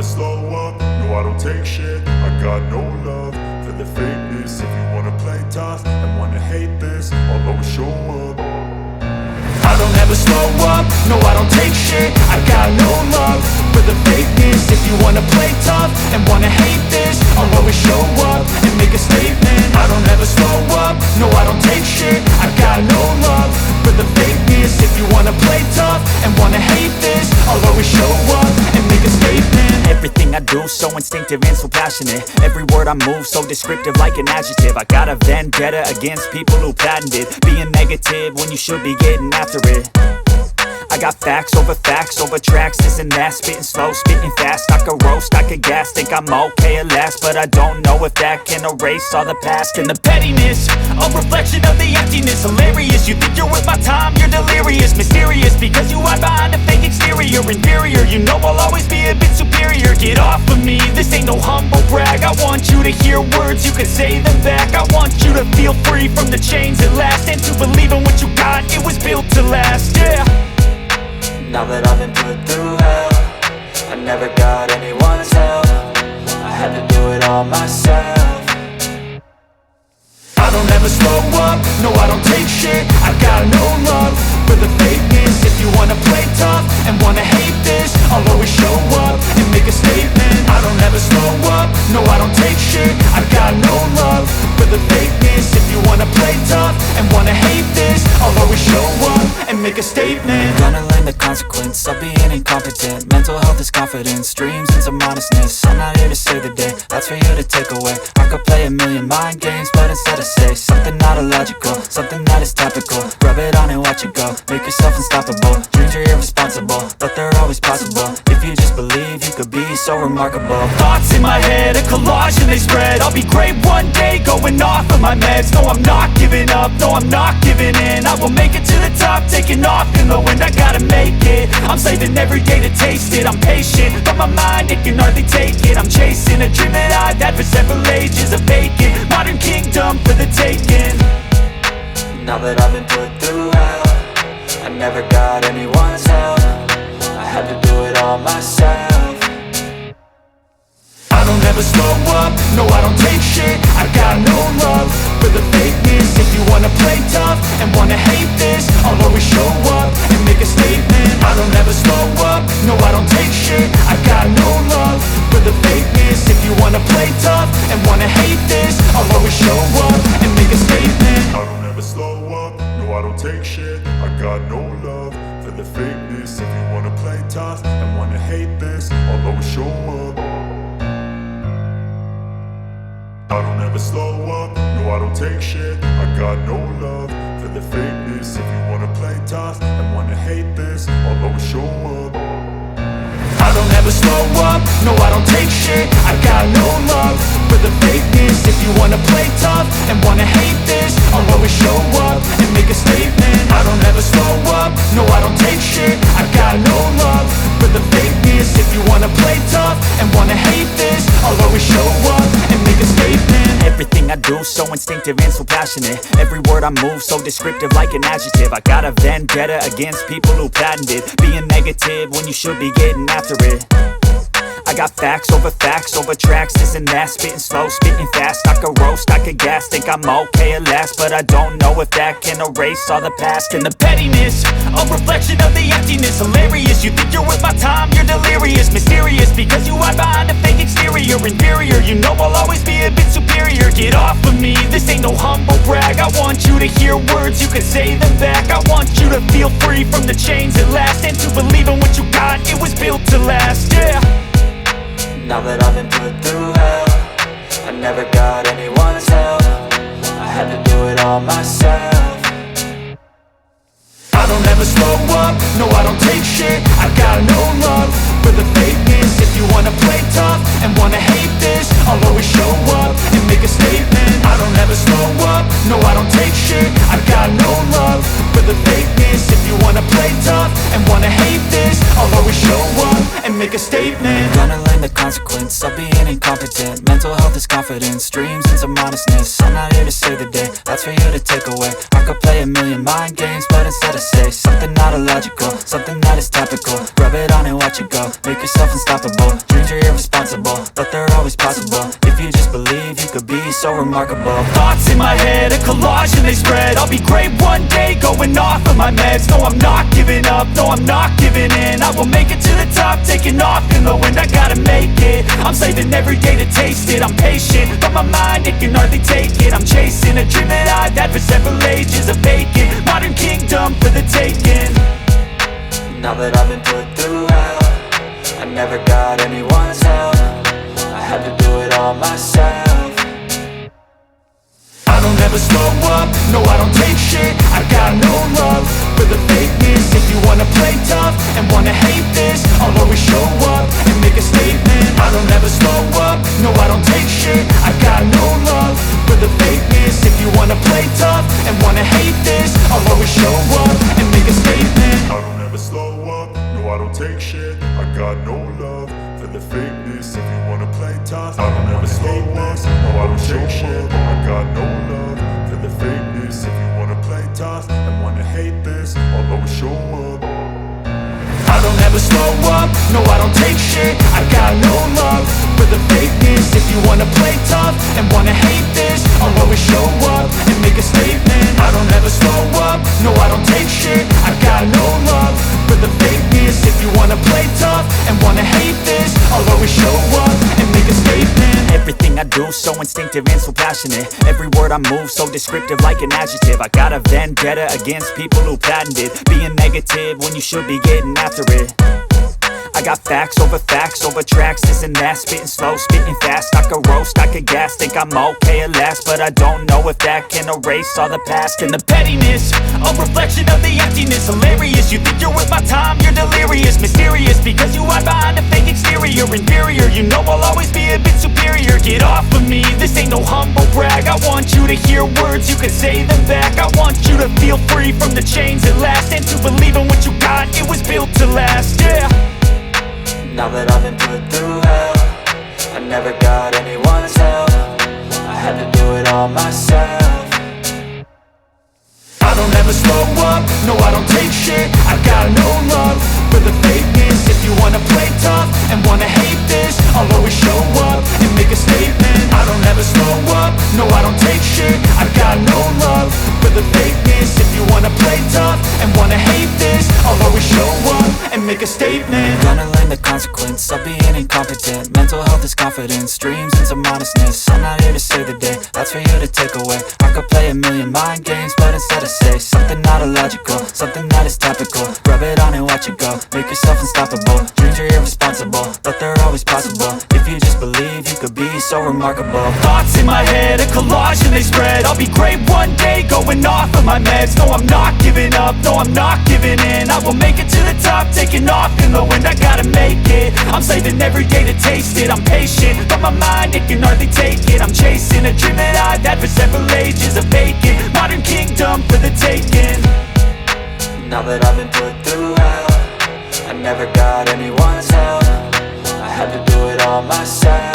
slow up, no I don't take shit. I got no love for the fakeness. If you wanna play tough and wanna hate this, I'll always show up. I don't ever slow up, no I don't take shit. I got no love for the fakeness. If you wanna play tough and wanna hate this, I'll always show up and make a statement. I don't ever slow up, no I don't take shit. I got no love for the fakeness. If you wanna play tough and wanna hate this, I'll always show up and make a statement. Everything I do so instinctive and so passionate. Every word I move so descriptive like an adjective. I got a vendetta against people who patented being negative when you should be getting after it. I got facts over tracks, this and that. Spitting slow, spitting fast. I could roast, I could gas. Think I'm okay at last, but I don't know if that can erase all the past. And the pettiness, a reflection of the emptiness. Hilarious, you think you're worth my time, you're delirious. Mysterious, because you hide behind a fake exterior. Inferior, you know I'll always be a bit superior. Get off of me, this ain't no humble brag. I want you to hear words, you can say them back. I want you to feel free from the chains at last, and to believe in what you got, it was built to last, yeah. Now that I've been put through hell, I never got anyone's help. I had to do it all myself. I don't ever slow up, no I don't take shit. I got no love for the fakeness. If you wanna play tough and wanna hate this, I'll always show up and make a statement. I don't ever slow up, no I don't take shit. I got no love for the fakeness. If you wanna play tough and wanna hate this, I'll always show up and make a statement. Gonna learn the consequence of being incompetent. Mental health is confidence, dreams and some modestness. I'm not here to save the day, that's for you to take away. I could play a million mind games, but instead I say something not illogical, something that is topical. Rub it on and watch it go, make yourself unstoppable. Dreams are irresponsible, but they're always possible. If you just believe, you could be so remarkable. Thoughts in my head, a collage and they spread. I'll be great one day, going off of my meds. No, I'm not giving up, no, I'm not giving in. I will make it to the top, taking off in the wind. I gotta make it, I'm saving every day to taste it. I'm patient, but my mind, it can hardly take it. I'm chasing a dream that I've had for several ages. A vacant, modern kingdom for the taking. Now that I've been put through hell, I never got anyone's help. I had to do it all myself. I don't ever slow up, no I don't take shit. I got no love for the fakeness. If you wanna play tough and wanna hate this, I'll always show up and make a statement. I don't ever slow up, no I don't take shit. I got no love for the fakeness. If you wanna play tough and wanna hate this, I'll always show up and make a statement. I don't ever slow up, no I don't take shit. I got no love for the fakeness. If you wanna play tough and wanna hate this, I'll always show up. I don't ever slow up, no I don't take shit. I got no love for the fakeness. If you wanna play tough and wanna hate this, I'll always show up. I don't ever slow up, no I don't take shit. I got no love for the fakeness. If you wanna play tough and wanna hate this, I'll always show up and make a statement. I don't ever slow up, no I don't take shit. I got no love for the fakeness. If you wanna play tough and wanna hate this, I'll always show up and make a statement. Everything I do so instinctive and so passionate. Every word I move so descriptive like an adjective. I got a vendetta against people who patented being negative when you should be getting after it. I got facts over tracks, this and that. Spitting slow, spitting fast. I could roast, I could gas. Think I'm okay at last, but I don't know if that can erase all the past. And the pettiness, a reflection of the emptiness. Hilarious, you think you're worth my time, you're delirious. Mysterious, because you hide behind a fake exterior. Inferior, you know I'll always be a bit superior. Get off of me, this ain't no humble brag. I want you to hear words, you can say them back. I want you to feel free from the chains at last, and to believe in what you got, it was built to last, yeah. Now that I've been put through hell, I never got anyone's help. I had to do it all myself. I don't ever slow up, no I don't take shit. I got no love for the fakeness. If you wanna play tough and wanna hate this, I'll always show up and make a statement. I don't ever slow up, no I don't take shit. I got no love for the fakeness. If you wanna play tough and wanna hate this, I'll always show up and make a statement. Gonna learn the consequence of being incompetent. Mental health is confidence, dreams and some honestness. I'm not here to save the day, that's for you to take away. I could play a million mind games, but instead I say something not illogical, something that is topical. Rub it on and watch it go, make yourself unstoppable. Dreams are irresponsible, but they're always possible. If you just believe, you could be so remarkable. Thoughts in my head, a collage and they spread. I'll be great one day, going off of my meds. No, I'm not giving up, no, I'm not giving in. I will make it to the top, taking off in the wind. I gotta make it, I'm saving every day to taste it. I'm patient, but my mind, it can hardly take it. I'm chasing a dream that I've had for several ages. A vacant, modern kingdom for the taking. Now that I've been put through hell, I never got anyone's help. I had to do it all myself. I don't ever slow up, no I don't take shit. I got no love for the fakeness. If you wanna play tough and wanna hate this, I'll always show up and make a statement. I don't ever slow up, no I don't take shit. I got no love for the fakeness. If you wanna play tough and wanna hate this, I'll always show up and make a statement. I don't ever slow up, no I don't take shit. I got no love for the fakeness. If you wanna play tough, I don't ever slow up, no I don't take shit. I got no love for the fakeness. If you wanna play tough and wanna hate this, I'll always show up. I don't ever slow up, no I don't take shit. I got no love for the fakeness. If you wanna play tough and wanna hate this, I'll always show up and make a statement. I don't ever slow up, no I don't take shit. I got no love for the fakeness. If you wanna play tough and wanna hate this, I'll always show up and make a statement. Everything I do so instinctive and so passionate. Every word I move so descriptive like an adjective. I got a vendetta against people who patented being negative when you should be getting after it. I got facts over tracks, this and that. Spitting slow, spitting fast. I could roast, I could gas. Think I'm okay at last, but I don't know if that can erase all the past. And the pettiness, a reflection of the emptiness. Hilarious, you think you're worth my time, you're delirious. Mysterious, because you hide behind a fake exterior. Inferior, you know I'll always be a bit superior. Get off of me, this ain't no humble brag. I want you to hear words, you can say them back. I want you to feel free from the chains at last, and to believe in what you got, it was built to last, yeah. Now that I've been put through hell, I never got anyone's help. I had to do it all myself. I don't ever slow up, no I don't take shit. I got no love for the fakeness. If you wanna play tough and wanna hate this, I'll always show up and make a statement. I don't ever slow up, no I don't take shit. I got no love for the fakeness. If you wanna play tough and wanna hate this, I'll always show up and make a statement. Gonna learn the consequence of being incompetent. Mental health is confidence, dreams and some honestness. I'm not here to save the day, that's for you to take away. I could play a million mind games, but instead I say something not illogical, something that is topical. Rub it on and watch it go, make yourself unstoppable. Dreams are irresponsible, but they're always possible. If you just believe, you could be so remarkable. Thoughts in my head, a collage and they spread. I'll be great one day, going off of my meds. No, I'm not giving up, no, I'm not giving in. I will make it to the top, taking off in the wind. I gotta make it, I'm saving every day to taste it. I'm patient, but my mind, it can hardly take it. I'm chasing a dream that I've had for several ages. A vacant, modern kingdom for the taking. Now that I've been put through hell, I never got anyone's help. I had to do it all myself.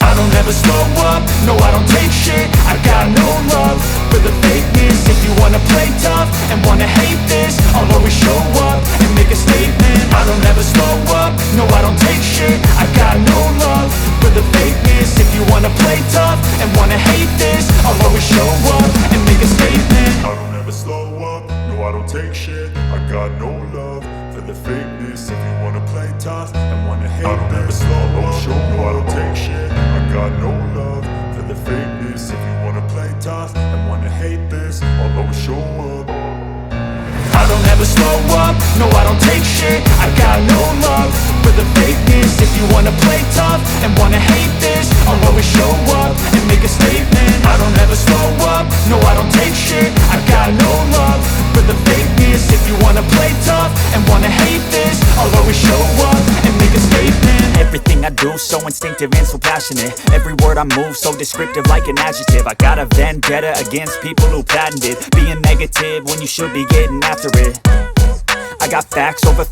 I don't ever slow up, no I don't take shit. I got no love for the fakeness. If you wanna play tough and wanna hate this, I'll always show up and make a statement. I don't ever slow up, no I don't take shit. I got no love for the fakeness. If you wanna play tough and wanna hate this, I'll always show up and make a statement. I don't ever slow up, no I don't take shit. I got no love for the fakeness. If you wanna play tough and wanna hate this, I don't ever slow up, no I don't take shit. I got no love for the fakeness. If you wanna play tough and wanna hate this, I'll always show up. I don't ever slow up, no I don't take shit. I got no love for the fakeness. If you wanna play tough and wanna hate this, I'll always show up and make a statement. I don't ever slow up, no I don't take shit. I got no love for the fakeness. If you wanna play tough and wanna hate this, I'll always show up and make a statement. Everything I do so instinctive and so passionate. Every word I move so descriptive like an adjective. I got a vendetta against people who patented being negative when you should be getting after it. I got facts over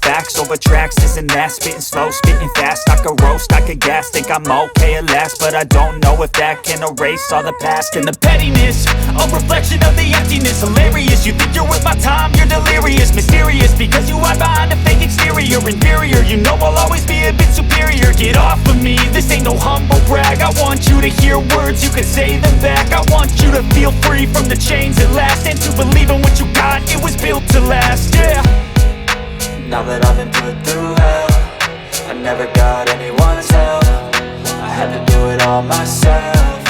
tracks, this and that. Spitting slow, spitting fast. I could roast, I could gas. Think I'm okay at last, but I don't know if that can erase all the past. And the pettiness, a reflection of the emptiness. Hilarious, you think you're worth my time, you're delirious. Mysterious, because you hide behind a fake exterior. Inferior, you know I'll always be a bit superior. Get off of me, this ain't no humble brag. I want you to hear words, you can say them back. I want you to feel free from the chains at last, and to believe in what you got, it was built to last, yeah. Now that I've been put through hell, I never got anyone's help. I had to do it all myself.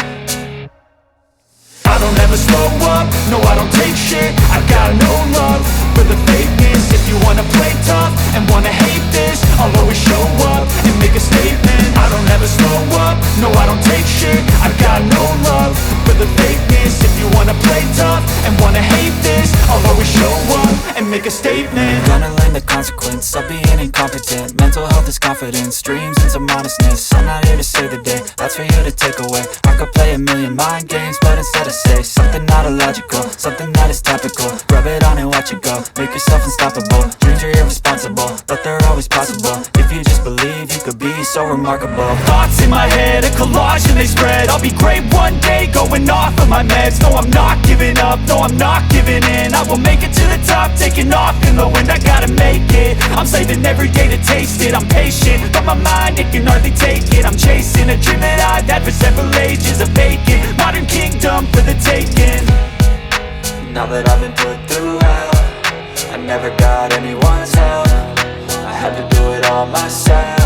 I don't ever slow up, no I don't take shit. I got no love for the fakeness. If you wanna play tough and wanna hate this, I'll always show up and make a statement. I don't ever slow up, no I don't take shit. I got no love for the fakeness. If you wanna play tough and wanna hate this, I'll always show up and make a statement. Gonna learn the consequence of being incompetent. Mental health is confidence, dreams into modestness. I'm not here to save the day, that's for you to take away. I could play a million mind games, but instead I say something not illogical, something that is topical. Rub it on and watch it go, make yourself unstoppable. Dreams are irresponsible, but they're always possible. If you just believe, you could be so remarkable. Thoughts in my head, a collage and they spread. I'll be great one day, going off of my meds. No, I'm not giving up, no, I'm not giving in. I will make it to the top, taking off in the wind. I gotta make it, I'm saving every day to taste it. I'm patient, but my mind, it can hardly take it. I'm chasing a dream that I've had for several ages. A vacant, modern kingdom for the taking. Now that I've been put through hell, I never got anyone's help. I had to do it all myself.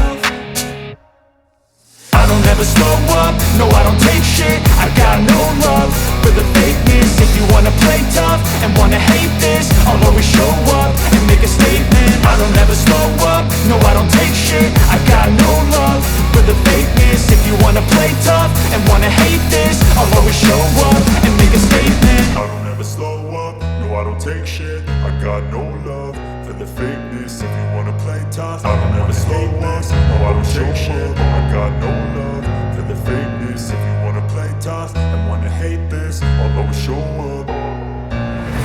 I don't ever slow up, no I don't take shit. I got no love for the fakeness. If you wanna play tough and wanna hate this, I'll always show up and make a statement. I don't ever slow up, no I don't take shit. I got no love for the fakeness. If you wanna play tough and wanna hate this, I'll always show up and make a statement. I don't ever slow up, no I don't take shit. I got no love for the fakeness. If you wanna play tough, I don't ever slow up, no I don't take shit. I got no love for the fakeness. If you wanna play tough and wanna hate this, I'll always show up.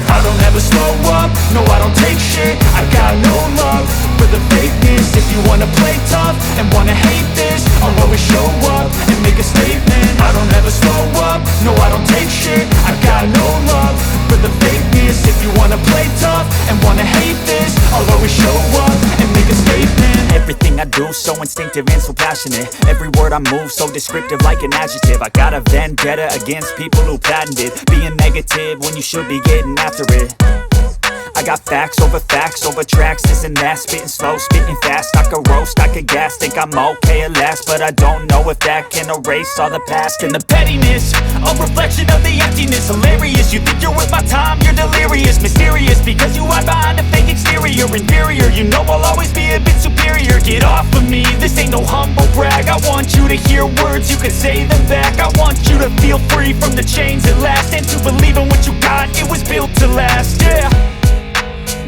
I don't ever slow up, no I don't take shit. I got no love for the fakeness. If you wanna play tough and wanna hate this, I'll always show up and make a statement. I don't ever slow up, no I don't take shit. I got no love for the fakeness. If you wanna play tough and wanna hate this, I'll always show up and make a statement. Everything I do so instinctive and so passionate. Every word I move so descriptive like an adjective. I got a vendetta against people who patented being negative when you should be getting after it. I got facts over tracks, this and that. Spitting slow, spitting fast. I could roast, I could gas. Think I'm okay at last, but I don't know if that can erase all the past. And the pettiness, a reflection of the emptiness. Hilarious, you think you're worth my time, you're delirious. Mysterious, because you hide behind a fake exterior. Inferior, you know I'll always be a bit superior. Get off of me, this ain't no humble brag. I want you to hear words, you can say them back. I want you to feel free from the chains at last, and to believe in what you got, it was built to last, yeah.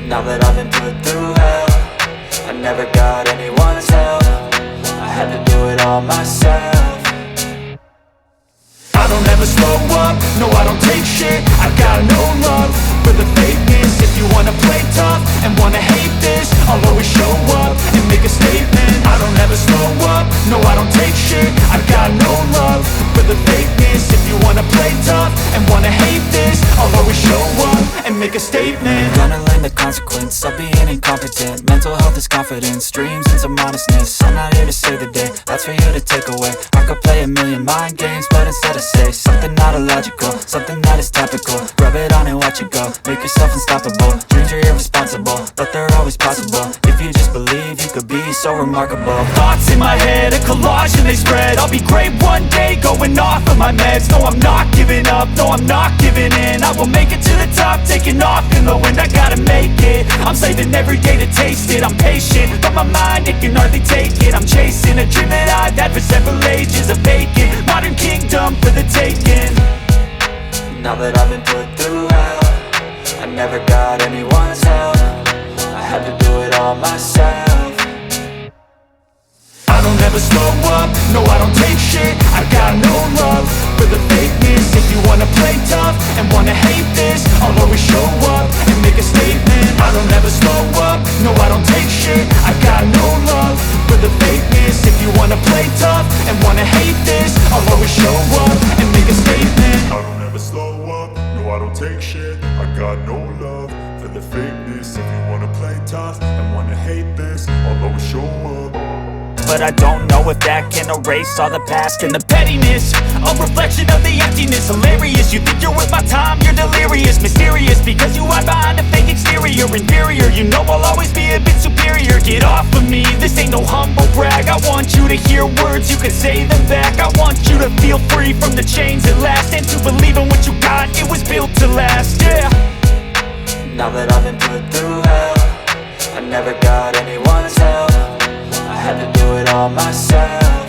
Now that I've been put through hell, I never got anyone's help. I had to do it all myself. I don't ever slow up, no I don't take shit. I got no love for the fakeness. If you wanna play tough and wanna hate this, I'll always show up and make a statement. I don't ever slow up, no I don't take shit. I got no love for the fakeness. If you wanna play tough and wanna hate this, I'll always show up and make a statement. Gonna learn the consequence of being incompetent. Mental health is confidence, dreams into modestness. I'm not here to save the day, that's for you to take away. I could play a million mind games, but instead I say something not illogical, something that is topical. Rub it on and watch it go, make yourself unstoppable. Dreams are irresponsible, but they're always possible. If you just believe, you could be so remarkable. Thoughts in my head, a collage and they spread. I'll be great one day, going off of my meds. No, I'm not giving up, no, I'm not giving in. I will make it to the top, taking off in the wind. I gotta make it, I'm saving every day to taste it. I'm patient, but my mind, it can hardly take it. I'm chasing a dream that I've had for several ages. A vacant, modern kingdom for the taking. Now that I've been put through hell, I never got anyone's help. I had to do it all myself. I don't ever slow up, no I don't take shit. I got no love for the fakeness. If you wanna play tough and wanna hate this, I'll always show up and make a statement. I don't ever slow up, no I don't take shit. I got no love for the fakeness. If you wanna play tough and wanna hate this, I'll always show up and make a statement. I don't ever slow up, no I don't take shit. I got no love for the fakeness. If you wanna play tough and wanna hate this, I'll always show up. But I don't know if that can erase all the past and the pettiness. A reflection of the emptiness, hilarious. You think you're worth my time, you're delirious. Mysterious, because you hide behind a fake exterior. Inferior, you know I'll always be a bit superior. Get off of me, this ain't no humble brag. I want you to hear words, you can say them back. I want you to feel free from the chains at last, and to believe in what you got, it was built to last, yeah. Now that I've been put through hell, I never got anyone's help. I had to do it all myself.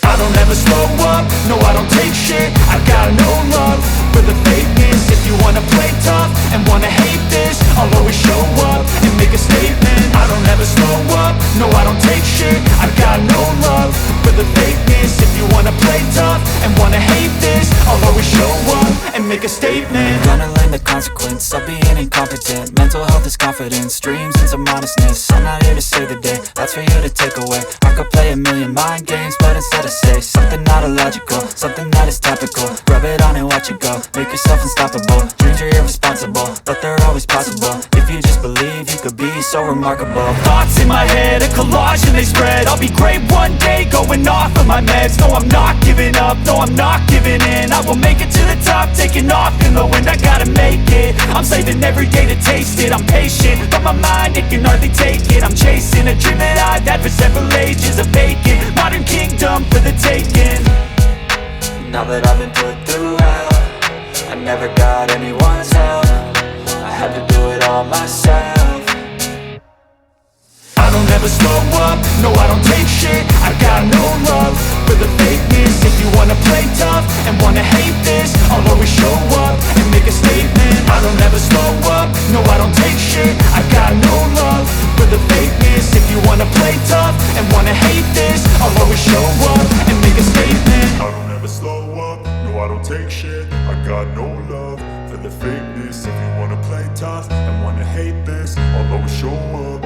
I don't ever slow up, no I don't take shit. I got no love for the fakeness. If you wanna play tough and wanna hate this, I'll always show up and make a statement. I don't ever slow up, no I don't take shit. I got no love for the fakeness. If you wanna play tough and wanna hate this, I'll always show up and make a statement. Gonna learn the consequence of being incompetent. Mental health is confidence, dreams into modestness. I'm not here to save the day, that's for you to take away. I could play a million mind games, but instead I say something not illogical, something that is topical. Rub it on and watch it go, make yourself unstoppable. Dreams are irresponsible, but they're always possible. If you just believe, you could be so remarkable. Thoughts in my head, a collage and they spread. I'll be great one day, going off of my meds. No, I'm not giving up, no, I'm not giving in. I will make it to the top, taking off in the wind. I gotta make it, I'm saving every day to taste it. I'm patient, but my mind, it can hardly take it. I'm chasing a dream that I've had for several ages. A vacant, modern kingdom for the taking. Now that I've been put through hell, I never got anyone's help. I had to do it all myself. I don't ever slow up, no I don't take shit. I got no love for the fakeness. If you wanna play tough and wanna hate this, I'll always show up and make a statement. I don't ever slow up, no I don't take shit. I got no love for the fakeness. If you wanna play tough and wanna hate this, I'll always show up and make a statement. I don't ever slow up, no I don't take shit. I got no love for the fakeness. If you wanna play tough and wanna hate this, I'll always show up.